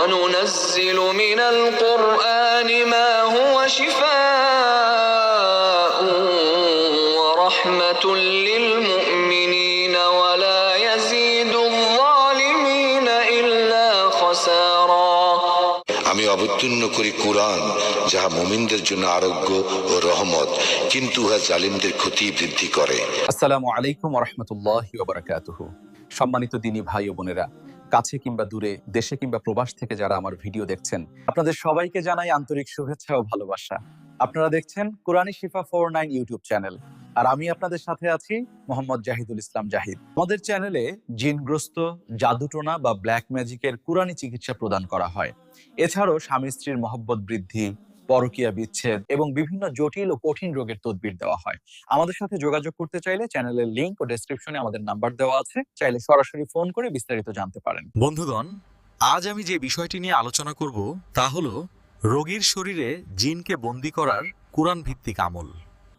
وننزل من القرآن ما هو شفاء ورحمة للمؤمنين ولا يزيد الظالمين إلا خسارا। আমি অবতীর্ণ করি কুরআন, যাহা মুমিনদের জন্য আরোগ্য ও রহমত, কিন্তু উহা জালিমদের ক্ষতি বৃদ্ধি করে। আসসালামু আলাইকুম ওয়া রাহমাতুল্লাহি ওয়া বারাকাতুহু। সম্মানিত দিনী ভাই ও বোনেরা, কাছে কিংবা দূরে, দেশে কিংবা প্রবাস থেকে যারা আমার ভিডিও দেখছেন, আপনাদের সবাইকে জানাই আন্তরিক শুভেচ্ছা ও ভালোবাসা। আপনারা দেখছেন কোরআনী শিফা 49 ইউটিউব চ্যানেল, আর আমি আপনাদের সাথে আছি মোহাম্মদ জাহিদুল ইসলাম জাহিদ। আমাদের চ্যানেলে জিনগ্রস্ত, জাদুটোনা বা ব্ল্যাক ম্যাজিকের কোরআনী চিকিৎসা প্রদান করা হয়। এছাড়াও স্বামী স্ত্রীর মহব্বত বৃদ্ধি, পরকীয়া বিচ্ছেদ এবং বিভিন্ন জটিল ও কঠিন রোগের তদবির দেওয়া হয়। আমাদের সাথে যোগাযোগ করতে চাইলে চ্যানেলের লিংক ও ডেসক্রিপশনে আমাদের নাম্বার দেওয়া আছে, চাইলে সরাসরি ফোন করে বিস্তারিত জানতে পারেন। বন্ধুগণ, আজ আমি যে বিষয়টি নিয়ে আলোচনা করব তা হলো রোগীর শরীরে জিনকে বন্দী করার কোরআন ভিত্তিক আমল।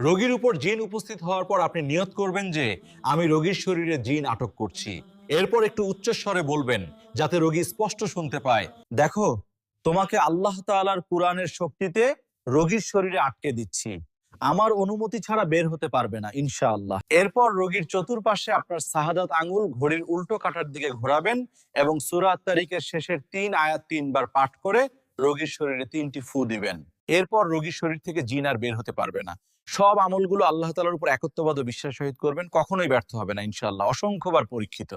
রোগীর উপর জিন উপস্থিত হওয়ার পর আপনি নিয়ত করবেন যে আমি রোগীর শরীরে জিন আটক করছি। এরপর একটু উচ্চস্বরে বলবেন যাতে রোগী স্পষ্ট শুনতে পায়, দেখো তোমাকে আল্লাহ তাআলার কোরআনের শক্তিতে রোগীর শরীরে আটকে দিচ্ছি, আমার অনুমতি ছাড়া বের হতে পারবে না ইনশাআল্লাহ। এরপর রোগীর চতুর্পাশে আপনার শাহাদাত আঙ্গুল ঘড়ির উল্টো কাঁটার দিকে ঘোরাবেন এবং সূরা আত-তারিকের শেষের 3 আয়াত 3 বার পাঠ করে রোগীর শরীরে 3টি ফু দিবেন। এরপর রোগীর শরীর থেকে জিন আর বের হতে পারবে না। সব আমলগুলো আল্লাহ তাআলার উপর একত্ববাদ ও বিশ্বাস সহিত করবেন, কখনোই ব্যর্থ হবে না ইনশাআল্লাহ, অসংখ্যবার পরীক্ষিত।